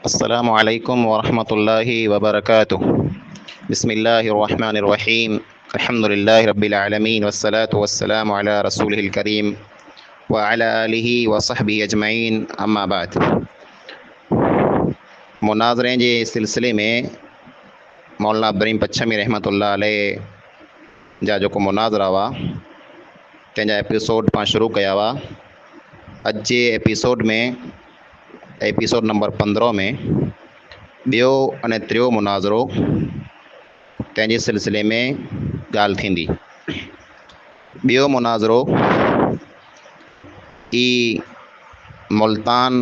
अस्सलामु अलैकुम वरहमतुल्लाहि वबरकातुह। बिस्मिल्लाहिर्रहमानिर्रहीम। अल्हम्दुलिल्लाहि रब्बिल आलमीन वस्सलातु वस्सलामु अला रसूलिहिल करीम व अला आलिहि व सहबिहि अजमईन, अम्मा बाद। मुनाज़रे जे सिलसिले में मौलाना अब्दुर्रहीम पच्छमी रहमतुल्लाह अलैह जा जेको मुनाज़रा हुआ तंहिंजा एपिसोड पाण शुरू कया हुआ। अॼु जे एपिसोड में एपिसोड नंबर 15 में ॿियो अने टियों मुनाज़रो तंहिंजे सिलसिले में ॻाल्हि थींदी। ॿियो मुनाज़रो ई मुल्तान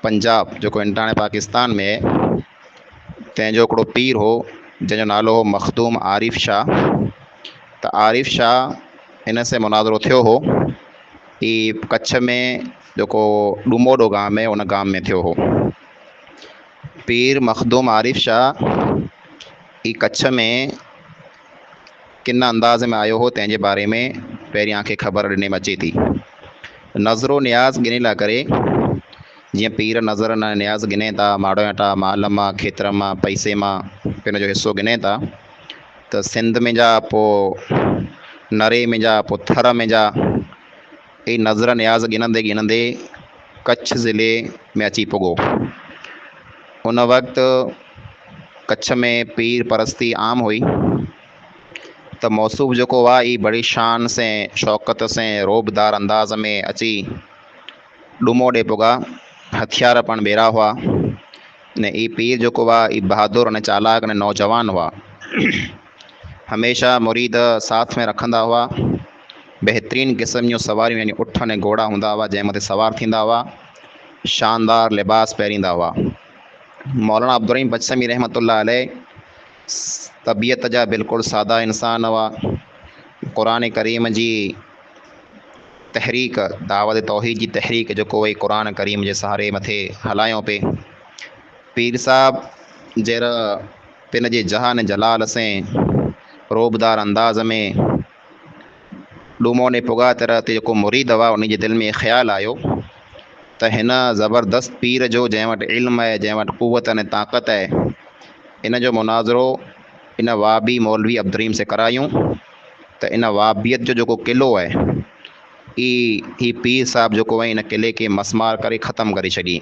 पंजाब जेको इंटाणे पाकिस्तान में तंहिंजो हिकिड़ो पीर हो जंहिंजो नालो हो मखदूम आरिफ शाह। त आरिफ शाह हिन से मुनाज़रो थियो हो ई कच्छ में जेको डूमोडो गांव में उन गांव में थियो हो। पीर मखदूम आरिफ शाह ई कच्छ में किन अंदाज़ में आयो हो तंहिंजे बारे में पहिरियां खे ख़बर ॾिने में अचे थी। नज़रो न्याज़ गिने लाइ करे जीअं पीर नज़र न न्याज़ गिने था, माड़ो हटा माल मां खेत्र मां पैसे मां पिन जो हिसो गिने था, त सिंध में जा पोइ नरे में जा पोइ थर में जा ई नज़र न्याज़ गिनंदे गिनंदे कच्छ ज़िले में अची पुॻो। उन वक़्तु कच्छ में पीर परस्ती आम हुई। त मौसूफ़ जेको हुआ ई बड़ी शान से शौक़त से रोबदार अंदाज़ में अची डूमो ॾे पुॻा। हथियार पण ॿेरा हुआ ने ई पीर जेको हुआ ई बहादुर अने चालाक अने नौजवान हुआ। हमेशा मुरीद साथ में रखंदा हुआ। बहितरीन क़िस्म जूं सवारियूं यानी उठ अने घोड़ा हूंदा हुआ जंहिं मथे सवार थींदा हुआ। शानदार लिबास पहिरींदा हुआ। मौलाना अब्दुर्रहीम पच्छमी रहमतुल्लाह अलैह तबियत जा बिल्कुलु सादा इंसान हुआ। क़ुरान करीम जी तहरीक, दावत तौहीद जी तहरीक जेको वही क़ुरान करीम जे सहारे मथे हलायूं पे। पीर साहब जहिड़ा पिन जे जहान जलाल से रोबदार अंदाज़ में डूमो ने पुॻा तरह ते जेको मुरीद हुआ उन जे दिलि में ख़्यालु आयो त हिन ज़बरदस्त पीर जो जंहिं वटि इल्मु आहे, जंहिं वटि क़ुवत अने ताक़त आहे, इन जो मुनाज़रो इन वाबी मौलवी अब्दुर्रहीम से करायूं त इन वाबियत जो जेको क़िलो आहे ई पीर साहब जेको आहे इन क़िले खे मसमार करे ख़तमु करे छॾी।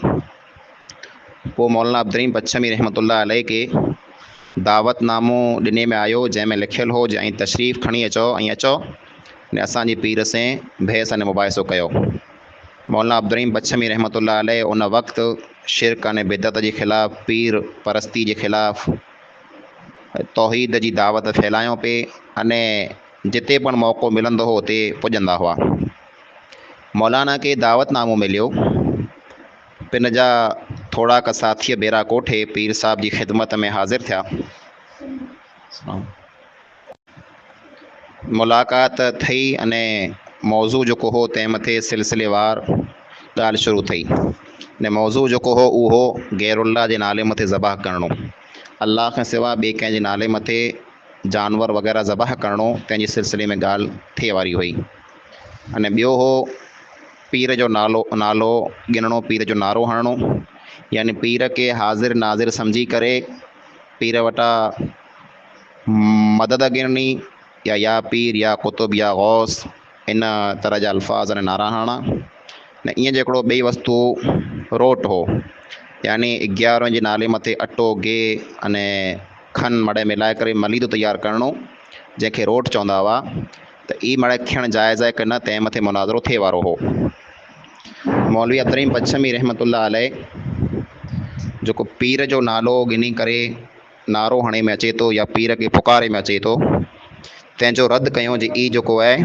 पोइ मौलाना अब्दुर्रहीम पच्छमी रहमतुल्लाह अलैह के दावतनामो ॾिने में आयो जंहिं में लिखियलु हो ऐं तशरीफ़ खणी अचो ऐं अचो ने असांजे पीर से बहस अने मुबाहिसो कयो। मौलाना अब्दुर्रहीम पच्छमी रहमतुल्लाह अलैह उन वक़्तु शिरक अने बिदत जे ख़िलाफ़, पीर परस्ती जे ख़िलाफ़ तौहीद जी दावत फैलायूं पे अने जिते पण मौक़ो मिलंदो हो उते पुॼंदा हुआ। मौलाना खे दावतनामो मिलियो। पिन जा थोड़ा का साथीअ बेरा कोठे पीर साहब जी ख़िदमत में हाज़िर थिया। मुलाक़ात थी अने मौज़ू जेको हो तंहिं मथे सिलसिलेवार ॻाल्हि शुरू थी। ने मौज़ू जेको हो उहो गैरुल्लाह जे नाले मथे ज़बाह करणो, अल्लाह खां सवाइ ॿिए कंहिंजे नाले मथे जानवर वग़ैरह ज़बाह करणो, तंहिंजे सिलसिले में ॻाल्हि थिए वारी हुई। अने ॿियो हो पीर जो नालो गिनणो, पीर जो नारो हणणो, यानी पीर के हाज़िर नाज़िर समझी करे पीर वटा मदद गिरणी या पीर या कुतुब या गौस, इन तरह जा अल्फाज़ अने नारा हणणा। ने ईअं जो हिकिड़ो ॿई वस्तु रोट हो, यानी 11 जे नाले मथे अटो गे अने खन मड़े मिलाए करे मलीदो तयारु करणो, जंहिंखे रोट चवंदा हुआ। त ई मड़े खियणु जाइज़ आहे की न, तंहिं मथे मुनाज़रो थिए वारो हो। मौलवी अब्दुर्रहीम पच्छमी रहमतुल्लाह अलैह जेको पीर जो नालो गिनी करे नारो हणे में अचे थो या पीर खे पुकारे में अचे थो, तंहिंजो रद्द कयूं जे ई जेको आहे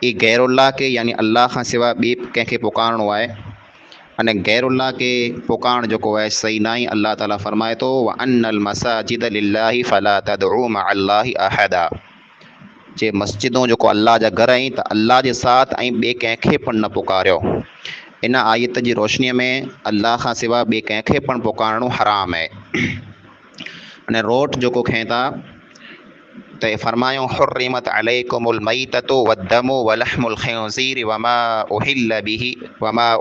ई गैरुल्लाह के यानी अल्लाह खां सवाइ ॿिए कंहिंखे पुकारणो आहे। अने गैरुल्लाह के पुकारण जेको आहे सही न आहे। अल्लाह ताला फरमाए थो व अन्नल मसाजिद लिल्लाहि फला तदउ मा अल्लाहि अहदा, जे मस्जिदूं जेको अल्लाह जा घर आहिनि त अल्लाह जे साथ ऐं ॿिए कंहिंखे पण न पुकारियो। इन आयत जी रोशनीअ में अल्लाह खां सवाइ ॿिए कंहिंखे पण पुकारणो हराम आहे। अने रोट जेको खएं था त फरमायूं हुर्रिमत अलैकुमुल मैततु वद्दमु वलहमुल खिंज़ीर वमा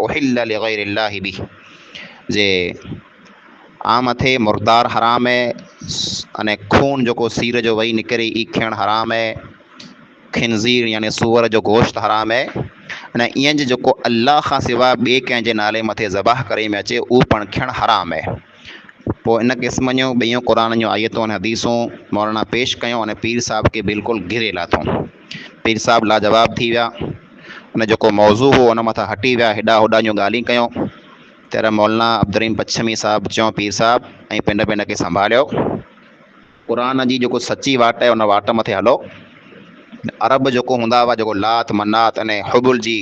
उहिल्ल लिगैरिल्लाहि बिही, जे आ मथे मुर्दार हराम है अने खून जो सीर जो वही निकिरे ई खियणु हराम है। खिनज़ीर यानी सूअर जो गोश्त हराम है। अने ईअं जो अल्लाह खां सिवा ॿिए कंहिंजे नाले मथे ज़बाह करे में अचे उहो पण खियणु हराम है। पोइ इन क़िस्म जूं ॿियूं क़ुरान जूं आयतूं ऐं हदीसूं मौलाना पेश कयूं अने पीर साहिब खे बिल्कुलु घिरे लाथऊं। पीर साहिब लाजवाब थी विया। उन जेको मौज़ू हो उन मथां हटी विया, हेॾा होॾा जूं ॻाल्हियूं कयूं। ત્યારે मौलाना अब्दुर्रहीम पच्छमी साहब चयो पीर साहिब ऐं पिंड खे संभालियो। क़ुरान जी जेको सची वाट आहे उन वाट मथे हलो। अरब जेको हूंदा हुआ जेको लात मनात अने हुबुल जी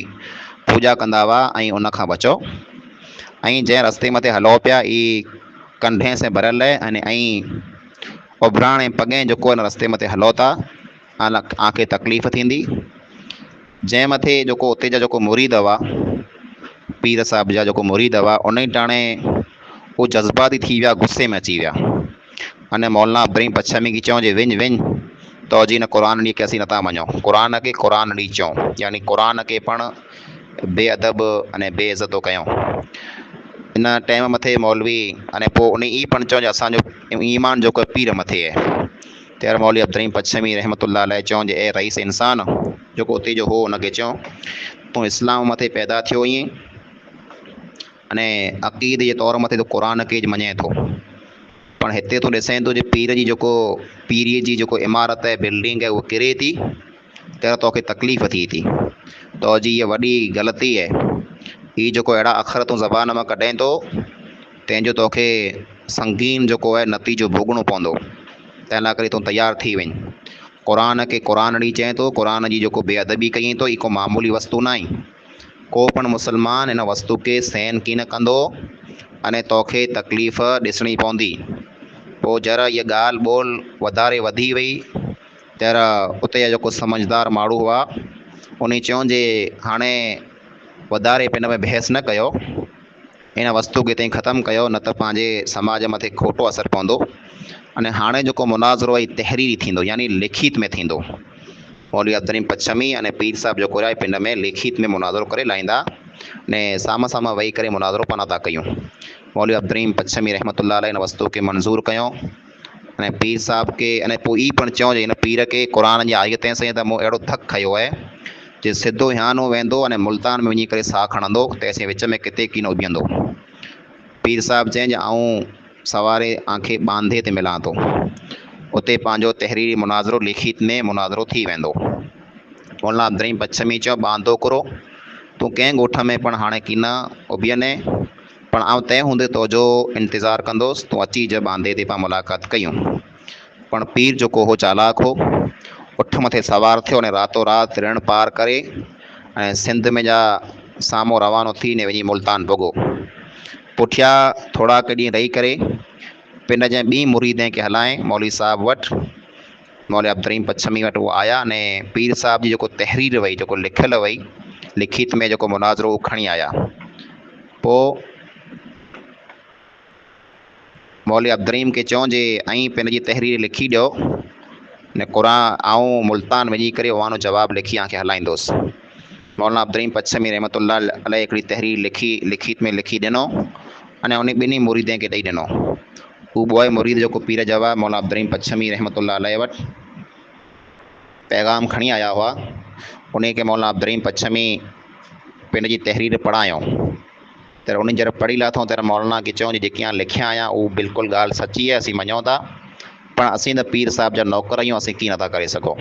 पूॼा कंदा हुआ ऐं उन खां बचो। ऐं जंहिं रस्ते मथे हलो पिया ई कंढे से भरियल आहे अने ऐं उभराण ऐं पॻे जेको हिन रस्ते मथे हलो था आंखे तकलीफ़ थींदी। जंहिं मथे जेको उते जा जेको मुरीद हुआ पीर साहिब जा जेको मुरीद हुआ उन ई टाणे उहो जज़्बाती थी विया, गुस्से में अची विया। अने मौलाना अब्दुर्रहीम पच्छमी की चऊं जे विञ विञ तो जी न क़ुरान ॾींहुं खे असीं नथा मञूं, क़ुरान खे क़ुरान ॾींहुं चऊं, यानी क़ुरान खे पाण बेअदब अने बेइज़तो कयूं। इन टाइम मथे मौलवी अने पोइ उन ई पण चऊं जो असांजो ईमान जेको पीर मथे आहे। ત્યારે मौलवी अब्दुर्रहीम पच्छमी रहमतुल्लाह अलैह चऊं जे ए रईस इंसान जेको उते जो हो उनखे चऊं तूं इस्लाम मथे पैदा थियो ईअं अने अक़ीद जे तौर मथे तो क़ुरान खे मञे थो, पण हिते तो ॾिसें थो जे पीर जी जेको पीरीअ जी जेको इमारत आहे बिल्डिंग आहे उहा किरे थी त तोखे तकलीफ़ थी थी। तो जी इहा वॾी ग़लती आहे। हीअ जेको अहिड़ा अख़र तूं ज़बान मां कढें थो तंहिंजो तोखे संगीन जेको आहे नतीजो भोगणो पवंदो। तंहिं लाइ करे तूं तयारु थी वञ। क़ुरान खे क़ुरान ॾींहुं चए थो, क़ुरान जी जेको बेअदबी कई थो को मामूली वस्तु न आहे। को पण मुस्लमान हिन वस्तु खे सहन की न कंदो अने तोखे तकलीफ़ ॾिसणी पवंदी। पोइ जरा इहा ॻाल्हि ॿोल वधारे वधी वई तर उते जा जेको समझदार माण्हू हुआ उन चयूं जे हाणे वधारे पिन में बहस न कयो, इन वस्तु खे ताईं ख़तमु कयो न त पंहिंजे समाज मथे खोटो असरु पवंदो। अने हाणे जेको मुनाज़रो आहे तहरीरी थींदो यानी लिखित में थींदो। मौलवी अब्दुर्रहीम पच्छमी अने पीर साहिब जेको आहे पिंड में लिखित में मुनाज़रो करे लाहींदा ने साम्हूं साम्हूं वेही करे मुनाज़रो पाण था कयूं। मौलवी अब्दुर्रहीम पच्छमी रहमतुल्लाह अलैह इन वस्तु खे मंज़ूर कयूं अने पीर साहिब खे अने पोइ ई पण चऊं जे हिन पीर खे क़ुरान जी आयतें सां त मूं अहिड़ो धकु खयो आहे जे सिधो हियानो वेंदो अने मुल्तान में वञी करे साहु खणंदो तंहिंसे विच में किथे की न उभियंदो। पीर साहिब चई जे आऊं सवारे आंखे बांधे ते मिलां थो, उते पंहिंजो तहरीरी मुनाज़रो लिखित में मुनाज़रो थी वेंदो। मौलाना अब्दुर्रहीम पच्छमी चयो बांधो करो, तूं कंहिं ॻोठ में पण हाणे की न उभियने, पण आउं तंहिं हूंदे तुंहिंजो इंतज़ारु कंदुसि, तूं अची ज बांधे ते पाण मुलाक़ात कयूं। पण पीर जेको हो चालाक हो, उठ मथे सवार थियो अने रातो राति ऋण पार करे ऐं सिंध में जा साम्हूं रवानो थी ने वञी मुल्तान भुॻो। पुठियां थोरा ॾींहं रही करे पिंड जे ॿी मुरीदें खे हलाएं मौलवी साहिब वटि, मौलवी अब्दुर्रहीम पच्छमी वटि उहो आया अने पीर साहिब जी जेको तहरीर वई जेको लिखियलु वई लिखित में जेको मुनाज़रो उहो खणी आया। पोइ मौलवी अब्दुर्रहीम खे चऊं जे ऐं पिंड जी तहरीर लिखी ॾियो ने क़ुरान आऊं मुल्तान वञी करे उहानो जवाबु लिखी आंखे हलाईंदुसि। मौलाना अब्दुर्रहीम पच्छमी रहमतुल्लाह अलैह हिकिड़ी तहरीर लिखित में लिखी ॾिनो अने उन ॿिन्ही मुरीदें खे ॾेई ॾिनो। हू ॿ मुरीद जेको पीर जवा मौलाना अब्दुर्रहीम पच्छमी रहमतुल्लाह अलैह वटि पैगाम खणी आया हुआ, उन खे मौलाना अब्दुर्रहीम पच्छमी पिंड जी तहरीर पढ़ायूं। त उन जरा पढ़ी लाथऊं त मौलाना खे चऊं जेकी हाणे लिखिया आहियां उहो बिल्कुलु ॻाल्हि सची आहे, असीं मञूं था, पण असीं त पीर साहिब जा नौकर आहियूं, असीं कीअं नथा करे सघूं।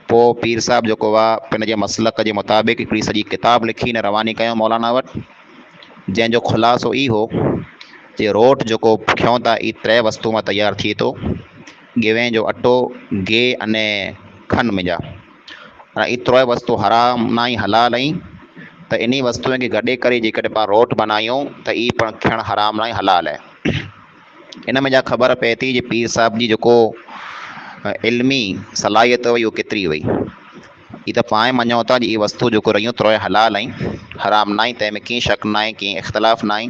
पोइ पीर साहिब जेको आहे पिन जे मसलक जे मुताबिक़ हिकिड़ी सॼी किताब लिखी ने रवानी कयूं मौलाना वटि, जंहिंजो ख़ुलासो ई हो जे रोट जेको खयूं था ई 3 वस्तु मां तयारु थिए थो, गिवें जो अटो, गे अने खन मिञा। ई 3 वस्तु हराम न ई हलाल आई, त इन वस्तुअ खे गॾे करे जेकॾहिं पाण रोट बनायूं त ई पण खियणु हराम न ई हलाल आहे। इन में जा ख़बर पए थी जे पीर साहिब जी जेको इल्मी सलाहियत हुई उहो केतिरी हुई। ही त पाण मञूं था जी इहे वस्तु जेको रहियूं 3 हलाल आई, हराम न आई, तंहिंमें कीअं शक न आहे, कीअं इख़्तिलाफ़ न आहे,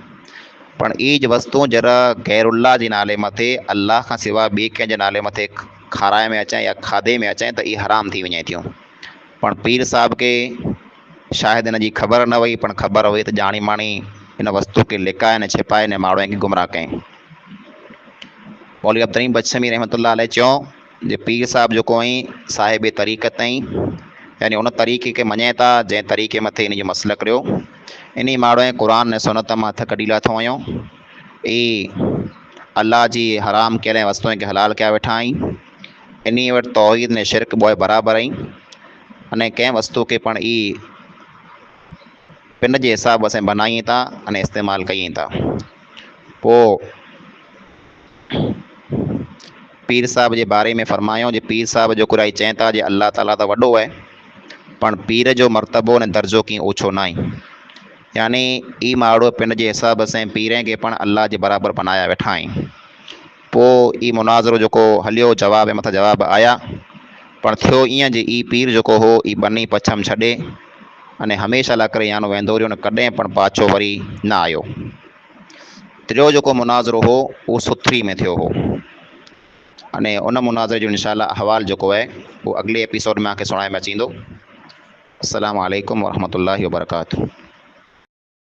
पण इहे वस्तु जरा गैरुल्लाह जे नाले मथे अलाह खां सिवा ॿिए कंहिंजे नाले मथे खाराए में अचनि या खाधे में अचनि त इहे हराम थी वञे थियूं। पण पीर साहिब खे शायदि हिन जी ख़बर न हुई, पण ख़बर हुई त ॼाणी माणी हिन वस्तु खे लिकाए ने छिपाए ने माण्हुनि खे गुमराह कयईं। मौलवी अब्दुल बचशमी रहमतुल्लाह अलैह चयो जे पीर साहब जेको आई साहिब तरीक़त आई, यानी उन तरीक़े खे मञे था जंहिं तरीक़े मथे इन जो मसलक रहियो। इन माण्हू ऐं क़ुर ऐं सुनत मां हथ कढी लाथो आहियूं। ई अल्लाह जी हराम कयल वस्तुअ खे हलाल कया वेठा आहियूं। इन वटि तौहीद ने शिरक बोए बराबरि आई। अने कंहिं वस्तु खे पण ई पिन जे हिसाब सां बनाई था अने इस्तेमालु कयूं था। पोइ पीर साहब जे बारे में फरमायो जे पीर साहब जो कुराई चवनि था जे अल्लाह ताला त वॾो आहे, पण पीर जो मर्तबो ऐं दर्जो कीअं ओछो न आहे। यानी ई माण्हू पिन जे हिसाब सां पीर खे पण अल्लाह जे बराबरि बनाया वेठा आहिनि। पोइ ई मुनाज़रो जेको हलियो जवाब मथां जवाब आया, पण थियो ईअं जे ई पीर जेको हो ई बनी पछम छॾे अने हमेशह लाइ करे यानो वेंदो रहियो, न कॾहिं पण पाछो वरी न आयो। टियों जेको मुनाज़रो हो उहो सुथरी में थियो हो। अने उन मुनाज़रे जो इंशाअल्लाह अहवाल जेको आहे उहो अॻिले एपिसोड में मूंखे सुणाए में अचींदो। अस्सलामु अलैकुम वरहमतुल्लाहि वबरकातुहू।